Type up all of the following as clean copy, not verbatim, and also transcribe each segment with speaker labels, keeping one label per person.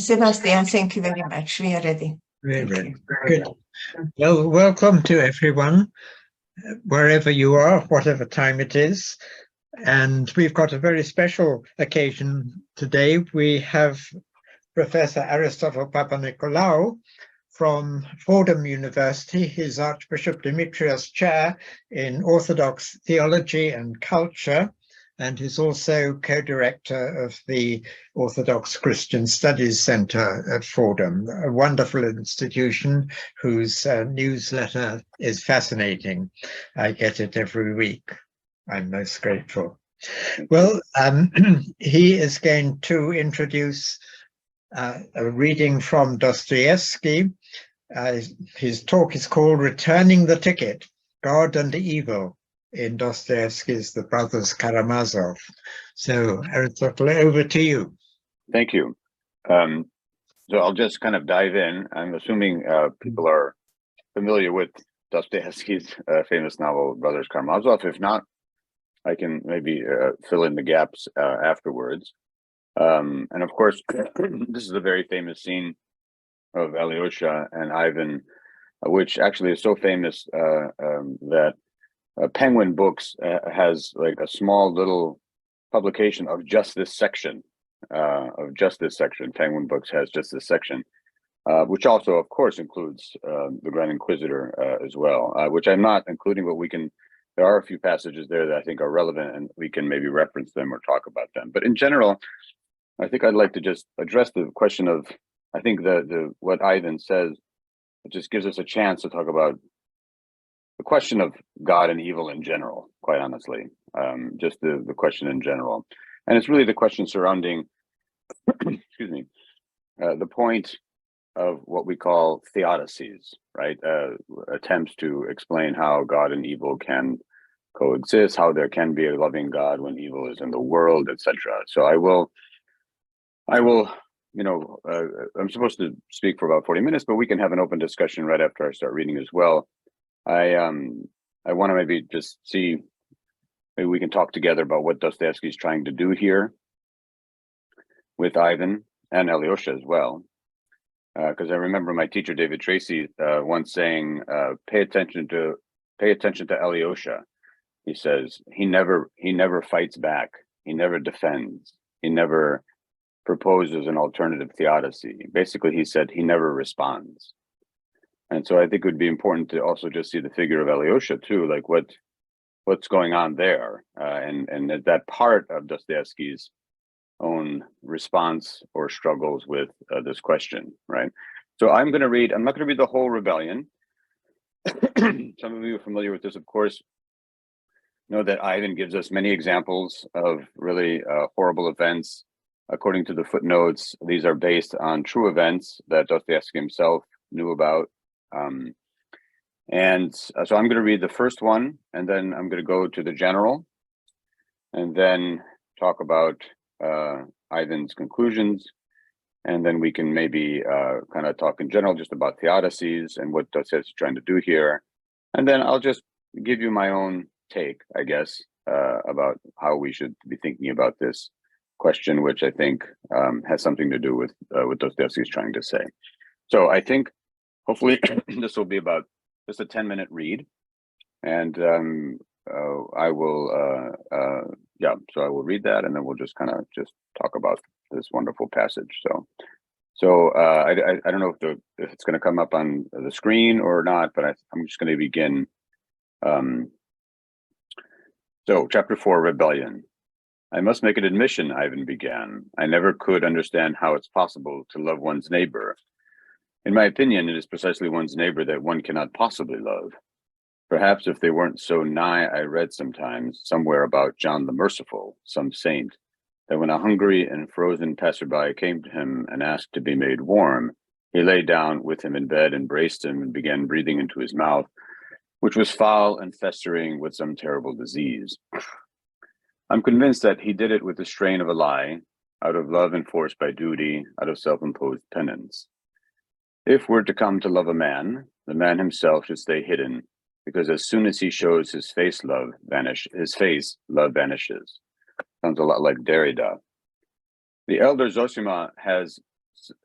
Speaker 1: Sebastian, thank you very much. We are ready.
Speaker 2: Very good. Well, welcome to everyone, wherever you are, whatever time it is. And we've got a very special occasion today. We have Professor Aristotle Papanikolaou from Fordham University. He's Archbishop Demetrios Chair in Orthodox Theology and Culture, and he's also co-director of the Orthodox Christian Studies Center at Fordham, a wonderful institution whose newsletter is fascinating. I get it every week. I'm most grateful. Well, he is going to introduce a reading from Dostoevsky. His talk is called Returning the Ticket, God and Evil, in Dostoevsky's The Brothers Karamazov. So, Aristotle, over to you.
Speaker 3: Thank you. So I'll just kind of dive in. I'm assuming people are familiar with Dostoevsky's famous novel, Brothers Karamazov. If not, I can maybe fill in the gaps afterwards. And of course, this is a very famous scene of Alyosha and Ivan, which actually is so famous that Penguin Books has like a small little publication of just this section. Penguin Books has just this section, which also, of course, includes the Grand Inquisitor as well, which I'm not including, but we can. There are a few passages there that I think are relevant, and we can maybe reference them or talk about them. But in general, I think I'd like to just address the question of, I think the what Ivan says, it just gives us a chance to talk about the question of God and evil in general, quite honestly, just the question in general. And it's really the question surrounding, excuse me, the point of what we call Theodices, right? Attempts to explain how God and evil can coexist, how there can be a loving God when evil is in the world, etc. So I will, you know, I'm supposed to speak for about 40 minutes, but we can have an open discussion right after I start reading as well. I want to maybe just see, maybe we can talk together about what Dostoevsky is trying to do here with Ivan and Alyosha as well. Because I remember my teacher, David Tracy, once saying, pay attention to Alyosha. He says, he never fights back. He never defends. He never proposes an alternative theodicy. Basically, he said he never responds. And so I think it would be important to also just see the figure of Alyosha too, like what's going on there, and that part of Dostoevsky's own response or struggles with this question, right? So I'm not going to read the whole Rebellion. Some of you are familiar with this, of course, know that Ivan gives us many examples of really horrible events. According to the footnotes, these are based on true events that Dostoevsky himself knew about. So I'm going to read the first one, and then I'm going to go to the general, and then talk about Ivan's conclusions, and then we can maybe kind of talk in general just about theodicies and what Dostoevsky is trying to do here. And then I'll just give you my own take, I guess, about how we should be thinking about this question, which I think has something to do with what Dostoevsky is trying to say. So I think hopefully this will be about just a 10-minute read, and I will, so I will read that, and then we'll just kind of just talk about this wonderful passage. So I don't know if it's going to come up on the screen or not, but I'm just going to begin. So chapter 4, Rebellion. I must make an admission, Ivan began. I never could understand how it's possible to love one's neighbor. In my opinion, it is precisely one's neighbor that one cannot possibly love. Perhaps if they weren't so nigh, I read sometimes, somewhere about John the Merciful, some saint, that when a hungry and frozen passerby came to him and asked to be made warm, he lay down with him in bed, embraced him, and began breathing into his mouth, which was foul and festering with some terrible disease. I'm convinced that he did it with the strain of a lie, out of love enforced by duty, out of self-imposed penance. If we're to come to love a man, the man himself should stay hidden, because as soon as he shows his face, love vanishes. Sounds a lot like Derrida. The elder Zosima has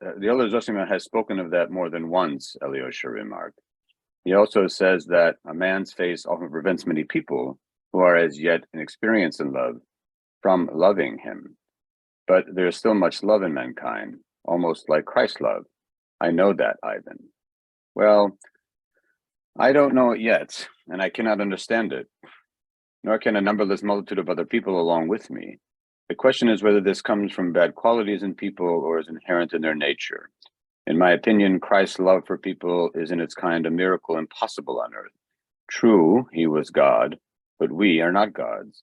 Speaker 3: the elder Zosima has spoken of that more than once, Alyosha remarked. He also says that a man's face often prevents many people who are as yet inexperienced in love from loving him. But there is still much love in mankind, almost like Christ's love. I know that, Ivan. Well, I don't know it yet, and I cannot understand it, nor can a numberless multitude of other people along with me. The question is whether this comes from bad qualities in people or is inherent in their nature. In my opinion, Christ's love for people is in its kind a miracle impossible on earth. True, he was God, but we are not gods.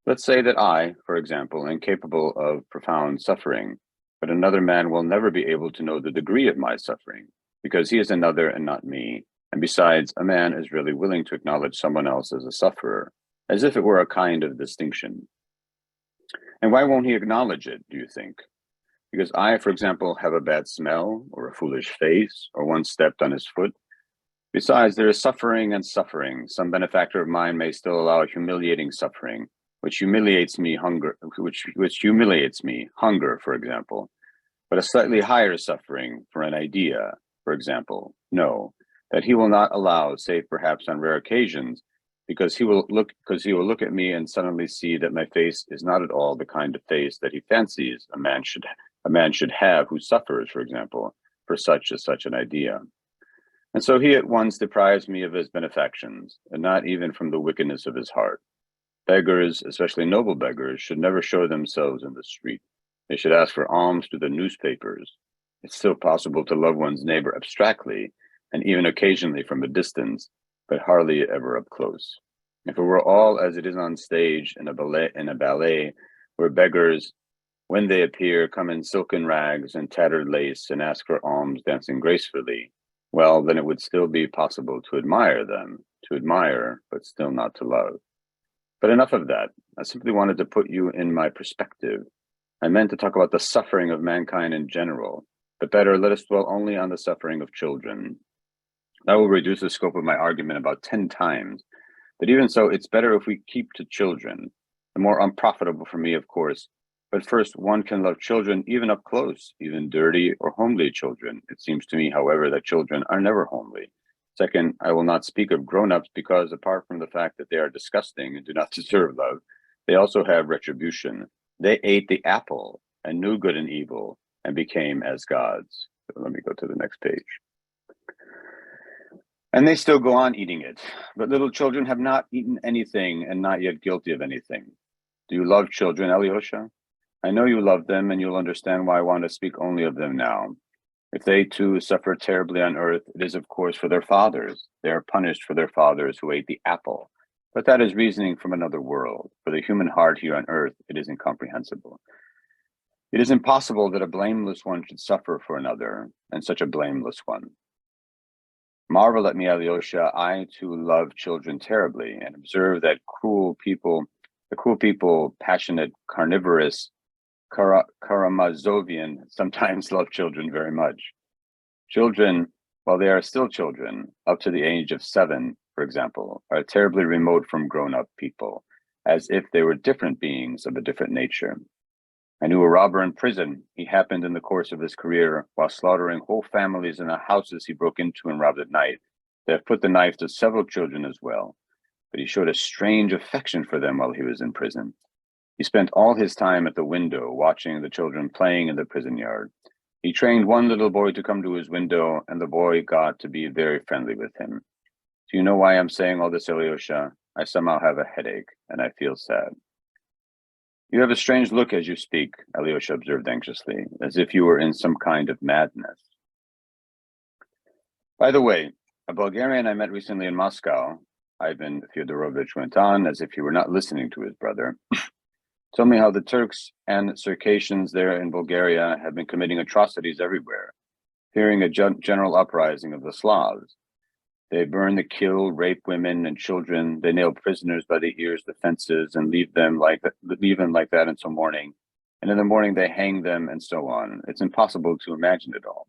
Speaker 3: Let's say that I, for example, am capable of profound suffering, but another man will never be able to know the degree of my suffering, because he is another and not me. And besides, a man is really willing to acknowledge someone else as a sufferer, as if it were a kind of distinction. And why won't he acknowledge it, do you think? Because I, for example, have a bad smell, or a foolish face, or once stepped on his foot? Besides, there is suffering and suffering. Some benefactor of mine may still allow humiliating suffering, which humiliates me, hunger, for example. But a slightly higher suffering for an idea, for example, no, that he will not allow, save perhaps on rare occasions, because he will look at me and suddenly see that my face is not at all the kind of face that he fancies a man should have who suffers, for example, for such an idea. And so he at once deprives me of his benefactions, and not even from the wickedness of his heart. Beggars, especially noble beggars, should never show themselves in the street. They should ask for alms through the newspapers. It's still possible to love one's neighbor abstractly, and even occasionally from a distance, but hardly ever up close. If it were all as it is on stage in a ballet, where beggars, when they appear, come in silken rags and tattered lace and ask for alms dancing gracefully, well, then it would still be possible to admire them, but still not to love. But enough of that. I simply wanted to put you in my perspective. I meant to talk about the suffering of mankind in general, but better, let us dwell only on the suffering of children. That will reduce the scope of my argument about 10 times. But even so, it's better if we keep to children. The more unprofitable for me, of course. But first, one can love children even up close, even dirty or homely children. It seems to me, however, that children are never homely. Second, I will not speak of grown-ups because apart from the fact that they are disgusting and do not deserve love, they also have retribution. They ate the apple and knew good and evil and became as gods. So let me go to the next page. And they still go on eating it. But little children have not eaten anything and not yet guilty of anything. Do you love children, Alyosha? I know you love them, and you'll understand why I want to speak only of them now. If they too suffer terribly on earth, it is of course for their fathers. They are punished for their fathers who ate the apple. But that is reasoning from another world. For the human heart here on earth, it is incomprehensible. It is impossible that a blameless one should suffer for another, and such a blameless one. Marvel at me, Alyosha. I too love children terribly, and observe that the cruel people, passionate, carnivorous, Karamazovian, sometimes love children very much. Children, while they are still children, up to the age of 7, for example, are terribly remote from grown-up people, as if they were different beings of a different nature. I knew a robber in prison. He happened in the course of his career, while slaughtering whole families in the houses he broke into and robbed at night, to have put the knife to several children as well. But he showed a strange affection for them while he was in prison. He spent all his time at the window, watching the children playing in the prison yard. He trained one little boy to come to his window, and the boy got to be very friendly with him. Do you know why I'm saying all this, Alyosha? I somehow have a headache, and I feel sad. You have a strange look as you speak, Alyosha observed anxiously, as if you were in some kind of madness. By the way, a Bulgarian I met recently in Moscow, Ivan Fyodorovich went on, as if he were not listening to his brother, told me how the Turks and Circassians there in Bulgaria have been committing atrocities everywhere, fearing a general uprising of the Slavs. They burn, kill, rape women and children. They nail prisoners by the ears to fences and leave them like that until morning. And in the morning they hang them and so on. It's impossible to imagine it all.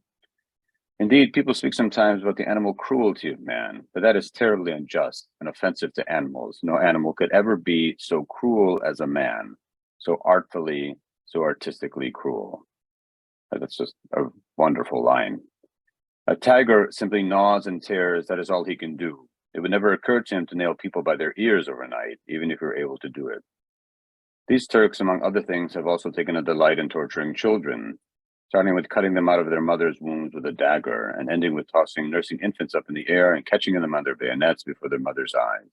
Speaker 3: Indeed, people speak sometimes about the animal cruelty of man, but that is terribly unjust and offensive to animals. No animal could ever be so cruel as a man, so artfully, so artistically cruel. That's just a wonderful line. A tiger simply gnaws and tears, that is all he can do. It would never occur to him to nail people by their ears overnight, even if he were able to do it. These Turks, among other things, have also taken a delight in torturing children, starting with cutting them out of their mother's wombs with a dagger, and ending with tossing nursing infants up in the air and catching them on their bayonets before their mother's eyes.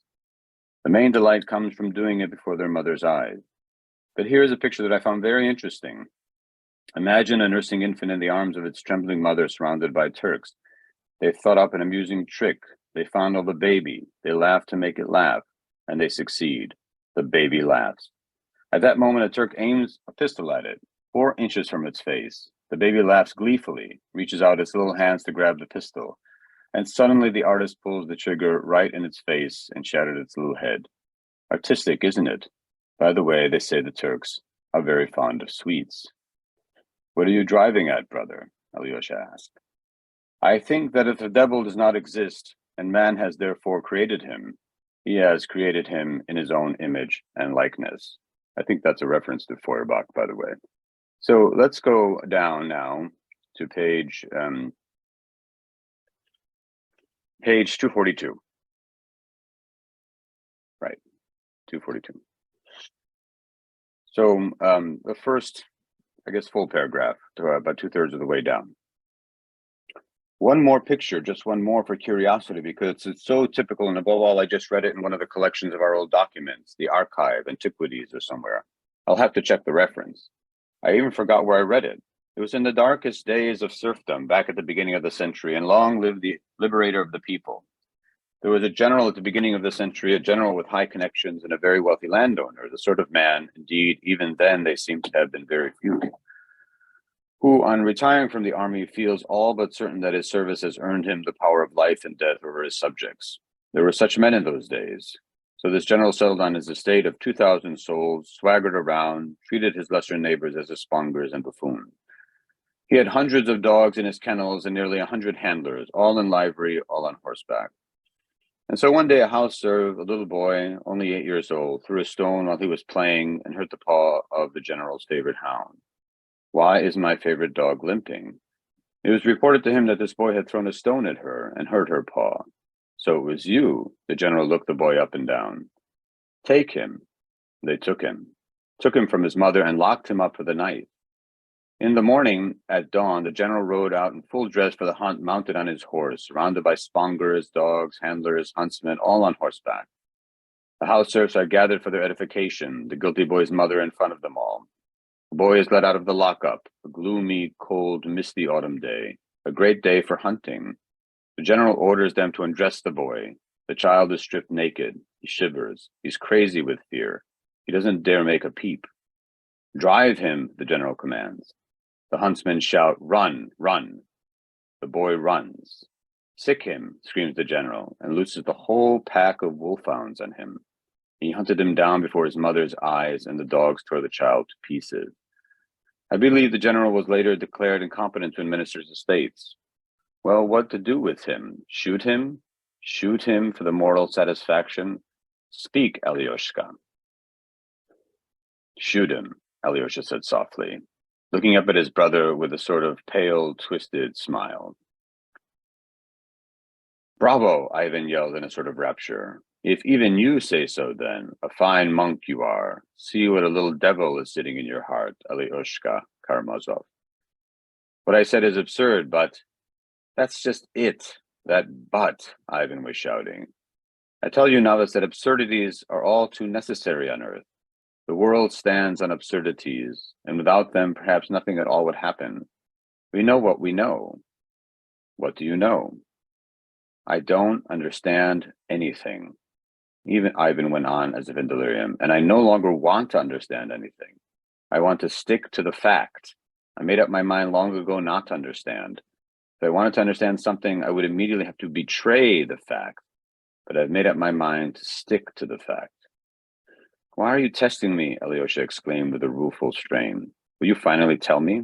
Speaker 3: The main delight comes from doing it before their mother's eyes. But here is a picture that I found very interesting. Imagine a nursing infant in the arms of its trembling mother surrounded by Turks. They've thought up an amusing trick. They fondle the baby. They laugh to make it laugh, and they succeed. The baby laughs. At that moment, a Turk aims a pistol at it, 4 inches from its face. The baby laughs gleefully, reaches out its little hands to grab the pistol, and suddenly the artist pulls the trigger right in its face and shattered its little head. Artistic, isn't it? By the way, they say the Turks are very fond of sweets. What are you driving at, brother? Alyosha asked. I think that if the devil does not exist, and man has therefore created him, he has created him in his own image and likeness. I think that's a reference to Feuerbach, by the way. So let's go down now to page 242. Right, 242. So the first, I guess, full paragraph, about 2/3 of the way down. One more picture, just one more for curiosity, because it's so typical, and above all, I just read it in one of the collections of our old documents, the archive, Antiquities or somewhere. I'll have to check the reference. I even forgot where I read it. It was in the darkest days of serfdom, back at the beginning of the century, and long live the liberator of the people. There was a general at the beginning of the century, a general with high connections and a very wealthy landowner, the sort of man, indeed, even then they seem to have been very few, who, on retiring from the army, feels all but certain that his service has earned him the power of life and death over his subjects. There were such men in those days. So this general settled on his estate of 2,000 souls, swaggered around, treated his lesser neighbors as espongers and buffoons. He had hundreds of dogs in his kennels and nearly 100 handlers, all in livery, all on horseback. And so one day a house serf, a little boy, only 8 years old, threw a stone while he was playing and hurt the paw of the general's favorite hound. Why is my favorite dog limping? It was reported to him that this boy had thrown a stone at her and hurt her paw. So it was you. The general looked the boy up and down. Take him. They took him from his mother and locked him up for the night. In the morning, at dawn, the general rode out in full dress for the hunt, mounted on his horse, surrounded by spongers, dogs, handlers, huntsmen, all on horseback. The house serfs are gathered for their edification, the guilty boy's mother in front of them all. The boy is let out of the lockup, a gloomy, cold, misty autumn day, a great day for hunting. The general orders them to undress the boy. The child is stripped naked. He shivers. He's crazy with fear. He doesn't dare make a peep. Drive him, the general commands. The huntsmen shout, run, run. The boy runs. Sick him, screams the general, and looses the whole pack of wolfhounds on him. He hunted him down before his mother's eyes, and the dogs tore the child to pieces. I believe the general was later declared incompetent to administer his estates. Well, what to do with him? Shoot him? Shoot him for the moral satisfaction? Speak, Alyoshka. Shoot him, Alyosha said softly, looking up at his brother with a sort of pale, twisted smile. Bravo, Ivan yelled in a sort of rapture. If even you say so, then, a fine monk you are. See what a little devil is sitting in your heart, Alyoshka Karamazov. What I said is absurd, but that's just it. That but, Ivan was shouting. I tell you, novice, that absurdities are all too necessary on earth. The world stands on absurdities, and without them, perhaps nothing at all would happen. We know what we know. What do you know? I don't understand anything. Even Ivan went on as if in delirium, and I no longer want to understand anything. I want to stick to the fact. I made up my mind long ago not to understand. If I wanted to understand something, I would immediately have to betray the fact. But I've made up my mind to stick to the fact. Why are you testing me? Alyosha exclaimed with a rueful strain. Will you finally tell me?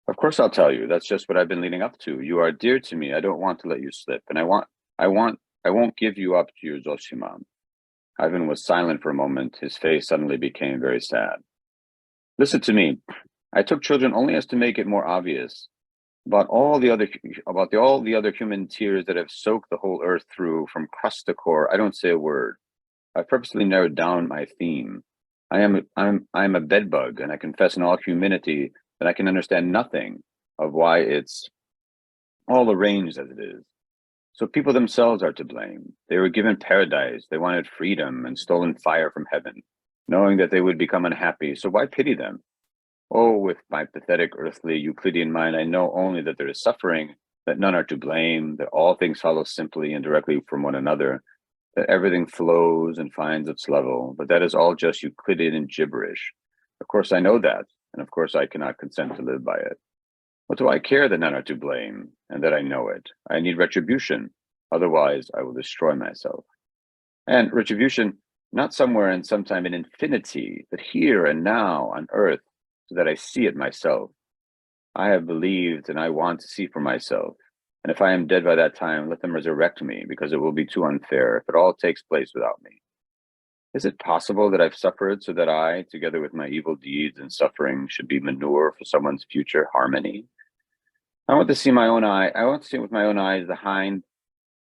Speaker 3: Of course I'll tell you. That's just what I've been leading up to. You are dear to me. I don't want to let you slip, and I won't give you up to your Zoshima. Ivan was silent for a moment. His face suddenly became very sad. Listen to me. I took children only as to make it more obvious about all the other human tears that have soaked the whole earth through from crust to core. I don't say a word. I purposely narrowed down my theme. I am a bedbug, and I confess in all humility that I can understand nothing of why it's all arranged as it is. So people themselves are to blame. They were given paradise, they wanted freedom and stolen fire from heaven, knowing that they would become unhappy. So why pity them? Oh, with my pathetic earthly Euclidean mind, I know only that there is suffering, that none are to blame, that all things follow simply and directly from one another, that everything flows and finds its level, but that is all just Euclidean gibberish. Of course I know that, and of course I cannot consent to live by it. What do I care that none are to blame, and that I know it? I need retribution, otherwise I will destroy myself. And retribution, not somewhere and sometime in infinity, but here and now on earth, so that I see it myself. I have believed and I want to see for myself. And if I am dead by that time, let them resurrect me, because it will be too unfair if it all takes place without me. Is it possible that I've suffered so that I, together with my evil deeds and suffering, should be manure for someone's future harmony? I want to see my own eye. I want to see with my own eyes the hind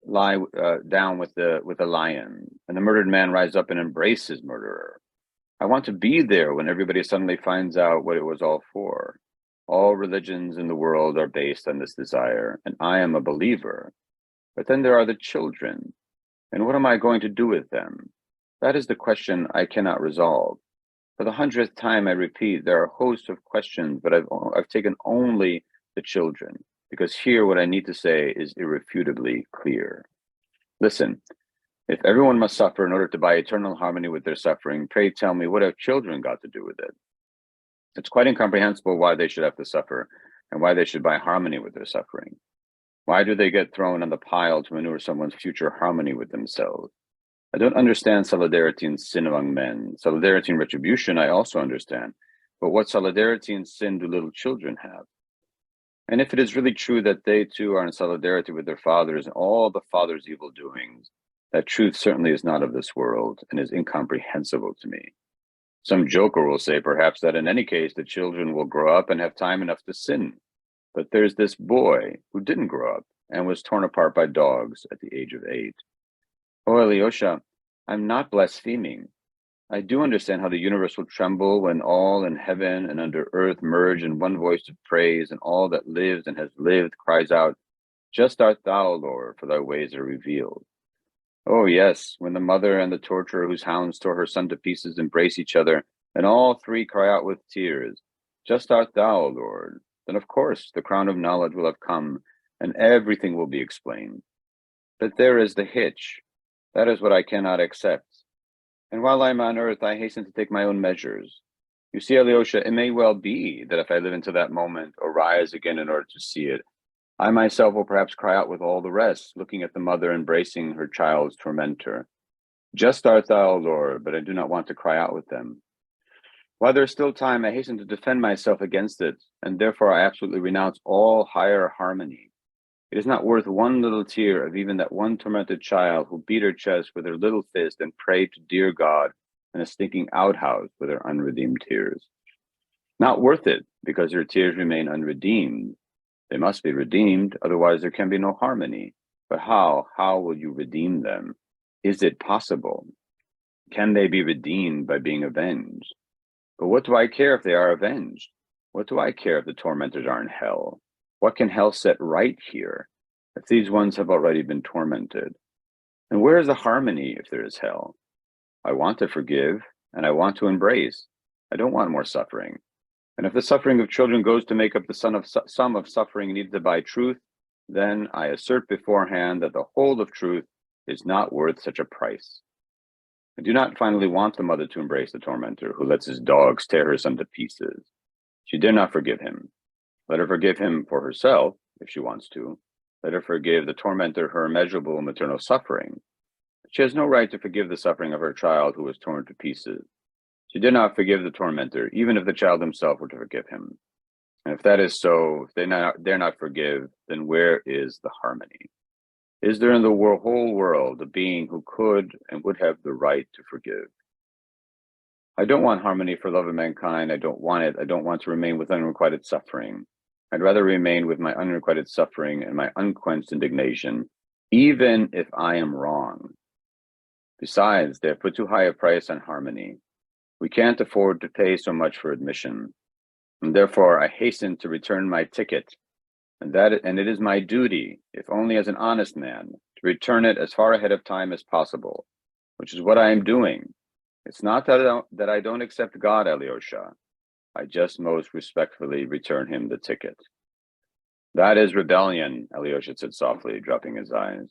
Speaker 3: lie down with the lion, and the murdered man rise up and embrace his murderer. I want to be there when everybody suddenly finds out what it was all for. All religions in the world are based on this desire, and I am a believer. But then there are the children, and what am I going to do with them? That is the question I cannot resolve. For the 100th time, I repeat, there are a host of questions, but I've taken only the children, because here what I need to say is irrefutably clear. Listen, if everyone must suffer in order to buy eternal harmony with their suffering, pray tell me, what have children got to do with it? It's quite incomprehensible why they should have to suffer and why they should buy harmony with their suffering. Why do they get thrown on the pile to manure someone's future harmony with themselves? I don't understand solidarity and sin among men. Solidarity and retribution I also understand, but what solidarity and sin do little children have? And if it is really true that they too are in solidarity with their fathers and all the fathers' evil doings, that truth certainly is not of this world and is incomprehensible to me. Some joker will say perhaps that in any case the children will grow up and have time enough to sin. But there's this boy who didn't grow up and was torn apart by dogs at the age of 8. Oh, Alyosha, I'm not blaspheming. I do understand how the universe will tremble when all in heaven and under earth merge in one voice of praise, and all that lives and has lived cries out, "Just art thou, Lord, for thy ways are revealed." Oh yes, when the mother and the torturer whose hounds tore her son to pieces embrace each other, and all three cry out with tears, "Just art thou, Lord," then of course the crown of knowledge will have come, and everything will be explained. But there is the hitch. That is what I cannot accept. And while I'm on earth, I hasten to take my own measures. You see, Alyosha, it may well be that if I live into that moment or rise again in order to see it, I myself will perhaps cry out with all the rest, looking at the mother embracing her child's tormentor. Just art thou, Lord, but I do not want to cry out with them. While there is still time, I hasten to defend myself against it, and therefore I absolutely renounce all higher harmony. It is not worth one little tear of even that one tormented child who beat her chest with her little fist and prayed to dear God in a stinking outhouse with her unredeemed tears. Not worth it, because her tears remain unredeemed. They must be redeemed, otherwise there can be no harmony. But how? How will you redeem them? Is it possible? Can they be redeemed by being avenged? But what do I care if they are avenged? What do I care if the tormentors are in hell? What can hell set right here if these ones have already been tormented? And where is the harmony if there is hell? I want to forgive and I want to embrace. I don't want more suffering. And if the suffering of children goes to make up the sum of suffering needed by truth, then I assert beforehand that the whole of truth is not worth such a price. I do not finally want the mother to embrace the tormentor who lets his dogs tear her son to pieces. She dare not forgive him. Let her forgive him for herself, if she wants to. Let her forgive the tormentor her immeasurable maternal suffering. She has no right to forgive the suffering of her child who was torn to pieces. She did not forgive the tormentor, even if the child himself were to forgive him. And if that is so, if they dare not forgive, then where is the harmony? Is there in the whole world a being who could and would have the right to forgive? I don't want harmony for love of mankind. I don't want it. I don't want to remain with unrequited suffering. I'd rather remain with my unrequited suffering and my unquenched indignation, even if I am wrong. Besides, they have put too high a price on harmony. We can't afford to pay so much for admission, and therefore I hasten to return my ticket, and it is my duty, if only as an honest man, to return it as far ahead of time as possible, which is what I am doing. It's not that I don't accept God, Alyosha. I just most respectfully return him the ticket. That is rebellion, Alyosha said softly, dropping his eyes.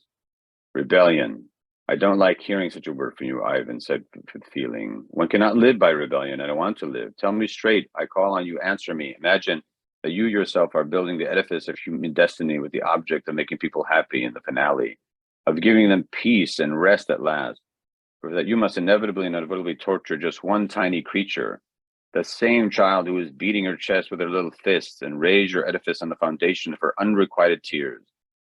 Speaker 3: Rebellion. I don't like hearing such a word from you, Ivan said with feeling. One cannot live by rebellion. I don't want to live. Tell me straight. I call on you. Answer me. Imagine that you yourself are building the edifice of human destiny with the object of making people happy in the finale, of giving them peace and rest at last, or that you must inevitably torture just one tiny creature, the same child who is beating her chest with her little fists, and raise your edifice on the foundation of her unrequited tears.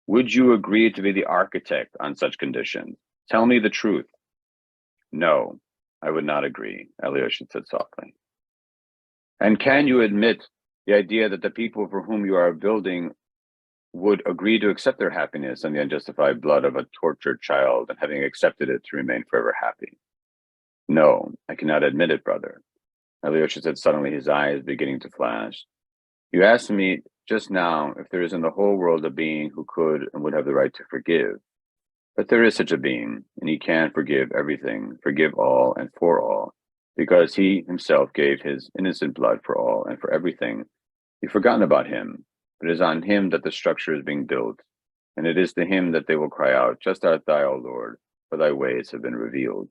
Speaker 3: Would you agree to be the architect on such conditions? Tell me the truth. No, I would not agree, Alyosha said softly. And can you admit the idea that the people for whom you are building would agree to accept their happiness and the unjustified blood of a tortured child, and having accepted it to remain forever happy? No, I cannot admit it, brother, Alyosha said suddenly, his eyes beginning to flash. You asked me just now if there is in the whole world a being who could and would have the right to forgive. But there is such a being, and he can forgive everything, forgive all and for all, because he himself gave his innocent blood for all and for everything. You've forgotten about him, but it is on him that the structure is being built, and it is to him that they will cry out, just art thou, O Lord, for thy ways have been revealed.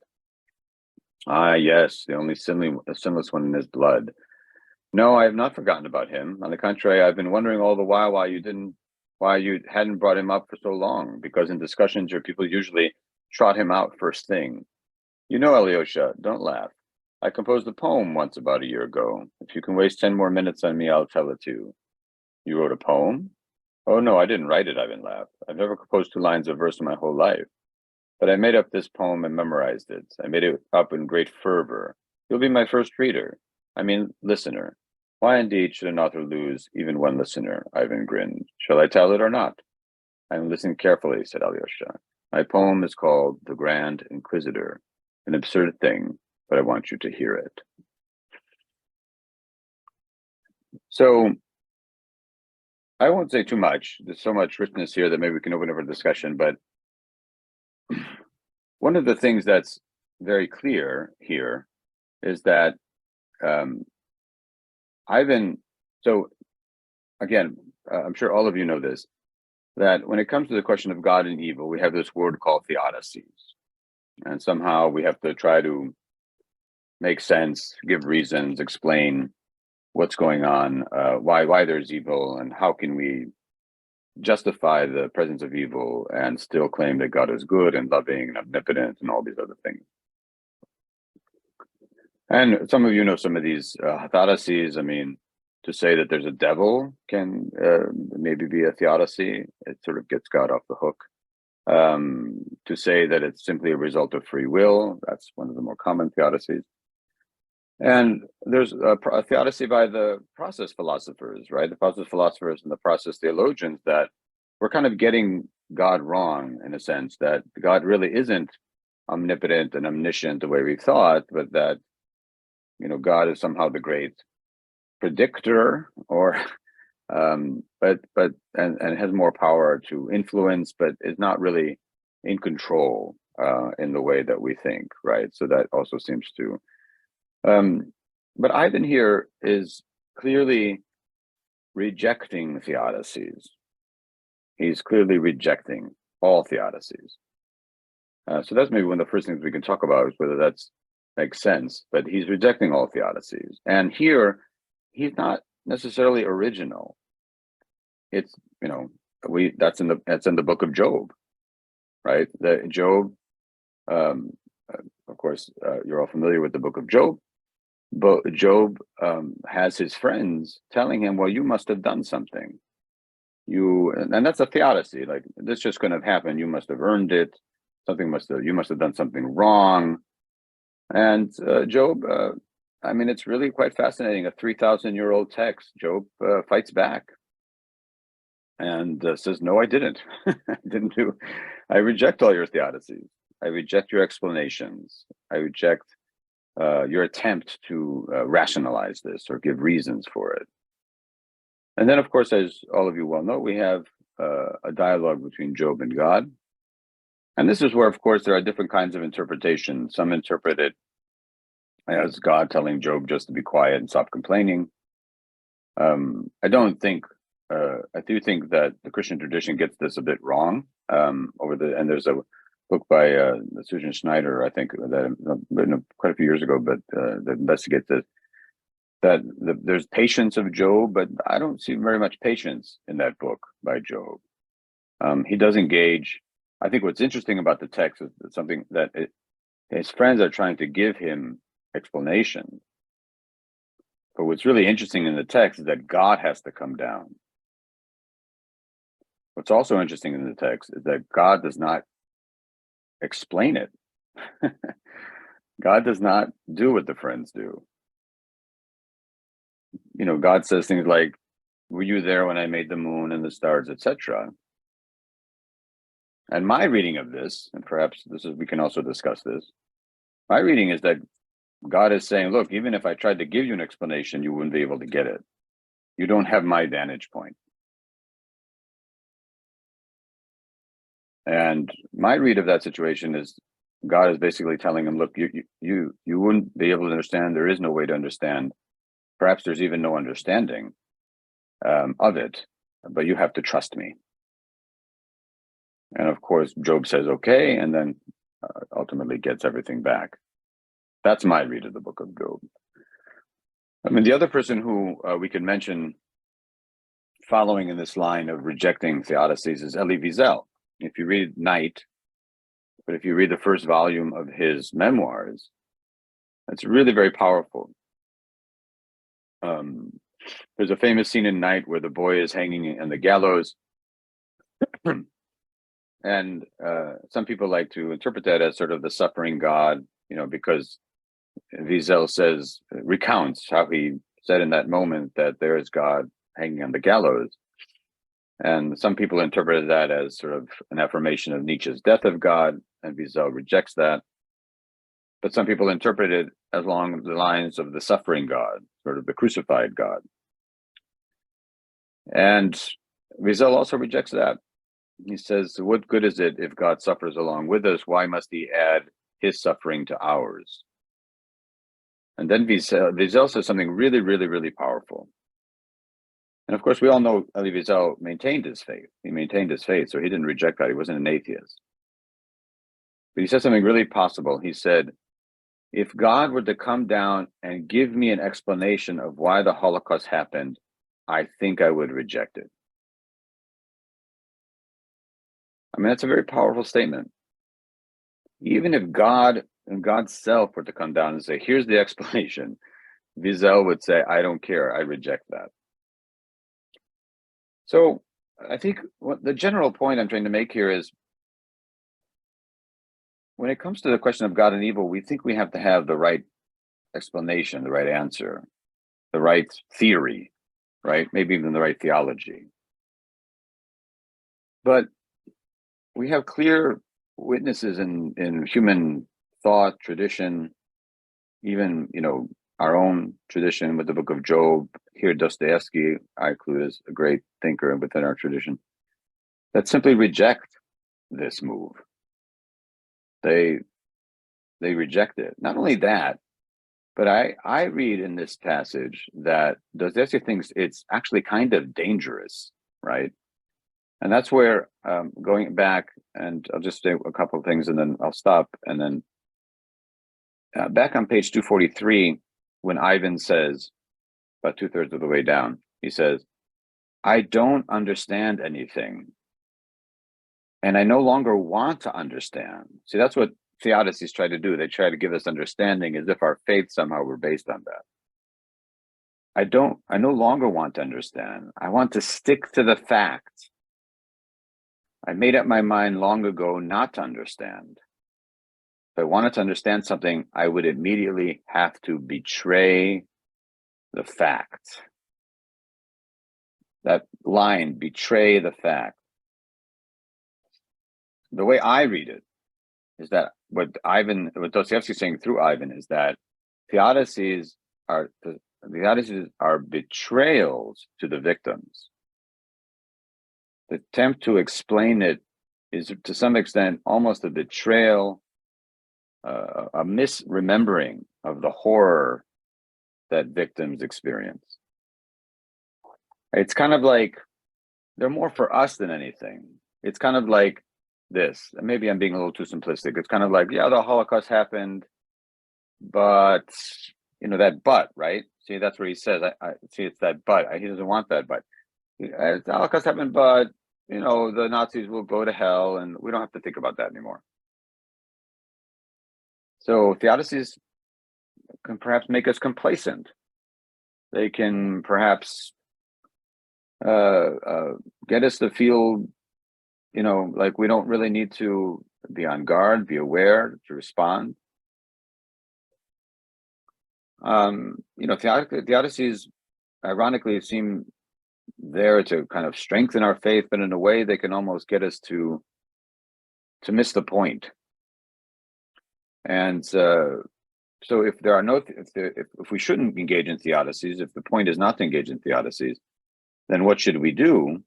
Speaker 3: Ah, yes, the only sinless one in his blood. No, I have not forgotten about him. On the contrary, I've been wondering all the while why you hadn't brought him up for so long, because in discussions your people usually trot him out first thing. You know, Alyosha, don't laugh. I composed a poem once about a year ago. If you can waste 10 more minutes on me, I'll tell it to you. You wrote a poem? Oh no, I didn't write it, Ivan laughed. I've never composed 2 lines of verse in my whole life. But I made up this poem and memorized it. I made it up in great fervor. You'll be my first reader. I mean, listener. Why indeed should an author lose even one listener? Ivan grinned. Shall I tell it or not? I'm listening carefully, said Alyosha. My poem is called The Grand Inquisitor, an absurd thing, but I want you to hear it. So, I won't say too much. There's so much richness here that maybe we can open up a discussion, but one of the things that's very clear here is that Ivan, so again, I'm sure all of you know this, that when it comes to the question of God and evil, we have this word called Theodices. And somehow we have to try to make sense, give reasons, explain what's going on, why there's evil, and how can we justify the presence of evil and still claim that God is good and loving and omnipotent and all these other things. And some of you know some of these theodicies. I mean, to say that there's a devil can maybe be a theodicy. It sort of gets God off the hook. To say that it's simply a result of free will, that's one of the more common theodicies. And there's a theodicy by the process philosophers, right? The process philosophers and the process theologians, that we're kind of getting God wrong in a sense, that God really isn't omnipotent and omniscient the way we thought, but that, you know, God is somehow the great predictor, or but has more power to influence, but is not really in control in the way that we think, right? So that also seems to but Ivan here is clearly rejecting theodicies. He's clearly rejecting all theodicies. So that's maybe one of the first things we can talk about, is whether that makes sense. But he's rejecting all theodicies, and here he's not necessarily original. It's, you know, that's in the book of Job, right? The Job, of course, you're all familiar with the book of Job. But Job has his friends telling him, well, you must have done something. And that's a theodicy, like, this just couldn't have happened. You must have earned it. You must have done something wrong. And Job I mean, it's really quite fascinating. A 3,000-year-old text, Job fights back and says, no, I didn't. I reject all your theodicies. I reject your explanations. I reject your attempt to rationalize this or give reasons for it. And then, of course, as all of you well know, we have a dialogue between Job and God. And this is where, of course, there are different kinds of interpretation. Some interpret it as God telling Job just to be quiet and stop complaining. I do think that the Christian tradition gets this a bit wrong. And there's a book by Susan Schneider, I think, that written quite a few years ago, but that investigates this. There's patience of Job, but I don't see very much patience in that book by Job. He does engage. I think what's interesting about the text is something that his friends are trying to give him explanation. But what's really interesting in the text is that God has to come down. What's also interesting in the text is that God does not explain it. God does not do what the friends do. God says things like, were you there when I made the moon and the stars, etc.? And my reading of this, and perhaps we can also discuss this, my reading is that God is saying, look, even if I tried to give you an explanation, you wouldn't be able to get it. You don't have my vantage point. And my read of that situation is God is basically telling him, look, you wouldn't be able to understand. There is no way to understand. Perhaps there's even no understanding of it, but you have to trust me. And of course, Job says, okay, and then ultimately gets everything back. That's my read of the book of Job. I mean, the other person who we can mention following in this line of rejecting Theodices is Elie Wiesel. If you read Night, but if you read the first volume of his memoirs, it's really very powerful. There's a famous scene in Night where the boy is hanging on the gallows. And some people like to interpret that as sort of the suffering God, because Wiesel recounts how he said in that moment that there is God hanging on the gallows. And some people interpreted that as sort of an affirmation of Nietzsche's death of God, and Wiesel rejects that. But some people interpret it along the lines of the suffering God, sort of the crucified God. And Wiesel also rejects that. He says, what good is it if God suffers along with us? Why must he add his suffering to ours? And then Wiesel says something really, really, really powerful. And of course, we all know Elie Wiesel maintained his faith. He maintained his faith, so he didn't reject God. He wasn't an atheist. But he said something really possible. He said, if God were to come down and give me an explanation of why the Holocaust happened, I think I would reject it. I mean, that's a very powerful statement. Even if God and God's self were to come down and say, here's the explanation, Wiesel would say, I don't care, I reject that. So I think what the general point I'm trying to make here is, when it comes to the question of God and evil, we think we have to have the right explanation, the right answer, the right theory, right? Maybe even the right theology. But we have clear witnesses in human thought, tradition, even, our own tradition with the book of Job. Here, Dostoevsky, I include as a great thinker within our tradition, that simply reject this move. They reject it. Not only that, but I read in this passage that Dostoevsky thinks it's actually kind of dangerous, right? And that's where, going back, and I'll just say a couple of things and then I'll stop. And then back on page 243, when Ivan says, about 2/3 of the way down, he says, I don't understand anything. And I no longer want to understand. See, that's what Theodices try to do. They try to give us understanding as if our faith somehow were based on that. I no longer want to understand. I want to stick to the facts. I made up my mind long ago not to understand. if I wanted to understand something, I would immediately have to betray the fact. That line, betray the fact. The way I read it is that what Dostoevsky's saying through Ivan is that Theodices are betrayals to the victims. The attempt to explain it is to some extent almost a betrayal, a misremembering of the horror that victims experience. It's kind of like they're more for us than anything. It's kind of like this. Maybe I'm being a little too simplistic. It's kind of like, yeah, the Holocaust happened, but that but, right? See, that's where he says, I see it's that but. He doesn't want that but. The Holocaust happened, but the Nazis will go to hell, and we don't have to think about that anymore. So Theodices can perhaps make us complacent. They can perhaps get us to feel, like we don't really need to be on guard, be aware, to respond. Theodices ironically seem there to kind of strengthen our faith, but in a way they can almost get us to miss the point. And so if there are if we shouldn't engage in theodicies, if the point is not to engage in theodicies, then what should we do?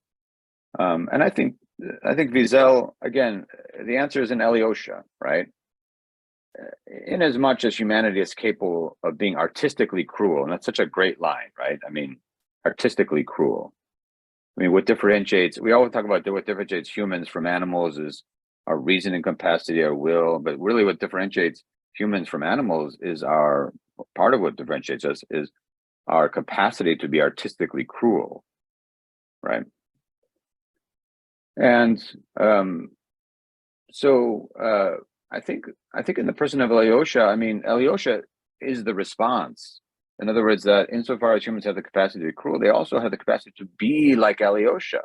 Speaker 3: And I think Visel, again, the answer is in Alyosha, right? In as much as humanity is capable of being artistically cruel, and that's such a great line, right? I mean, artistically cruel. I mean, we always talk about what differentiates humans from animals is our reasoning capacity, our will, but really what differentiates humans from animals is part of what differentiates us is our capacity to be artistically cruel, right? And so I think in the person of Alyosha, Alyosha is the response. In other words, that insofar as humans have the capacity to be cruel, they also have the capacity to be like Alyosha,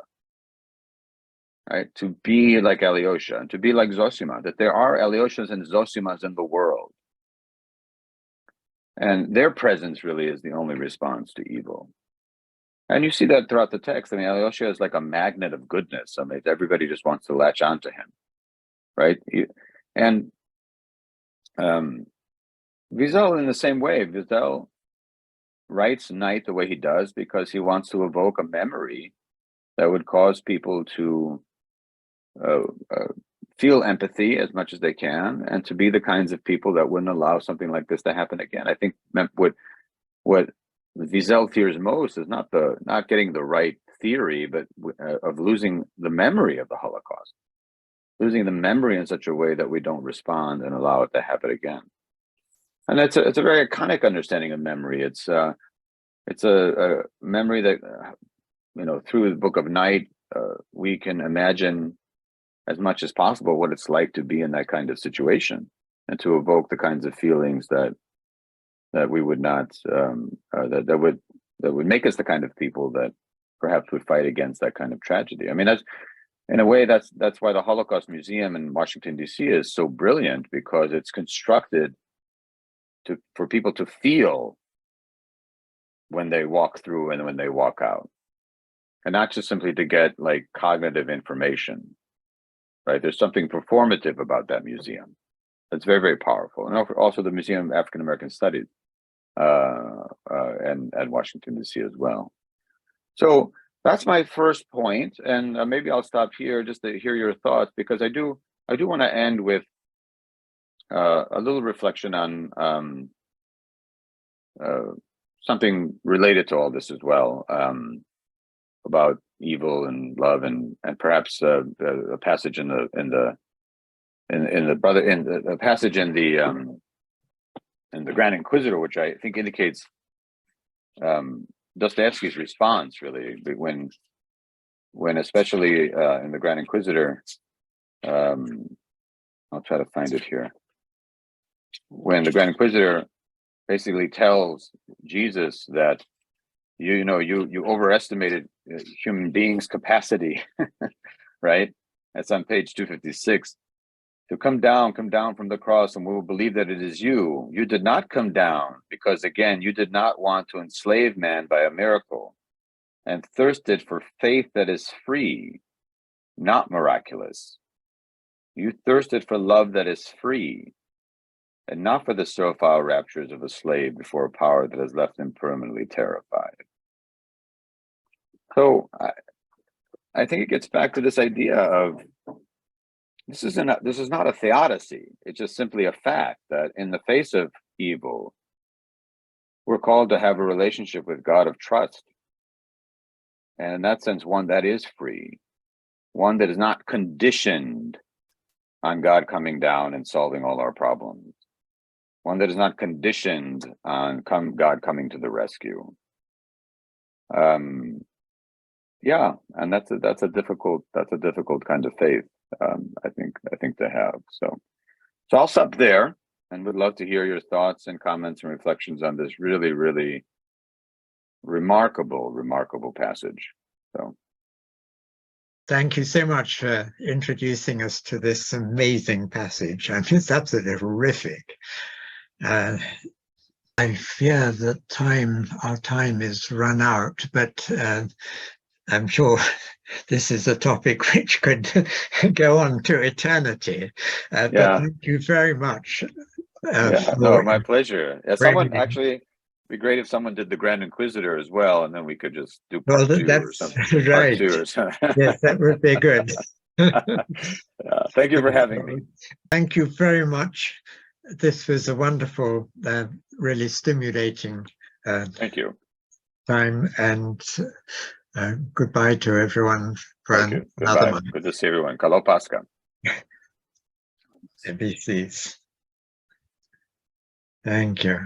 Speaker 3: right? To be like Alyosha and to be like Zosima, that there are Alyoshas and Zosimas in the world. And their presence really is the only response to evil. And you see that throughout the text. Alyosha is like a magnet of goodness. Everybody just wants to latch onto him, right? And Visel in the same way. Visel writes Night the way he does because he wants to evoke a memory that would cause people to feel empathy as much as they can, and to be the kinds of people that wouldn't allow something like this to happen again. I think what Visel fears most is not getting the right theory, but of losing the memory of the Holocaust, losing the memory in such a way that we don't respond and allow it to happen again. And it's a very iconic understanding of memory. It's a memory that through the Book of Night we can imagine as much as possible what it's like to be in that kind of situation, and to evoke the kinds of feelings that we would not that would make us the kind of people that perhaps would fight against that kind of tragedy. That's in a way that's why the Holocaust Museum in Washington, D.C. is so brilliant, because it's constructed for people to feel when they walk through and when they walk out, and not just simply to get like cognitive information, right? There's something performative about that museum that's very, very powerful. And also the Museum of African American Studies and at Washington, D.C. as well. So that's my first point, and maybe I'll stop here just to hear your thoughts, because I do want to end with a little reflection on something related to all this as well, about evil and love, and perhaps a passage in the passage in the Grand Inquisitor, which I think indicates Dostoevsky's response, really, when especially in the Grand Inquisitor, I'll try to find it here. When the Grand Inquisitor basically tells Jesus that you overestimated human beings' capacity, right? That's on page 256. to come down from the cross, and we will believe that it is you. You did not come down because, again, you did not want to enslave man by a miracle, and thirsted for faith that is free, not miraculous. You thirsted for love that is free, and not for the servile raptures of a slave before a power that has left him permanently terrified. So I think it gets back to this idea of this is not a theodicy. It's just simply a fact that in the face of evil, we're called to have a relationship with God of trust. And in that sense, one that is free, one that is not conditioned on God coming down and solving all our problems, one that is not conditioned on God coming to the rescue. Yeah, and that's a difficult kind of faith. I think to have. So I'll stop there, and would love to hear your thoughts and comments and reflections on this really, really remarkable passage. So
Speaker 2: Thank you so much for introducing us to this amazing passage. I mean, it's absolutely horrific. I fear that our time is run out, but I'm sure this is a topic which could go on to eternity. But thank you very much.
Speaker 3: No, my pleasure. Someone actually, it'd be great if someone did the Grand Inquisitor as well, and then we could just do part two or something.
Speaker 2: Right.
Speaker 3: Part 2 or something.
Speaker 2: Yes, that would be good.
Speaker 3: Thank you for having me.
Speaker 2: Thank you very much. This was a wonderful, really stimulating
Speaker 3: Thank you.
Speaker 2: time, and goodbye to everyone for another month.
Speaker 3: Good to see everyone. Kalau Pasca.
Speaker 2: ABCs. Thank you.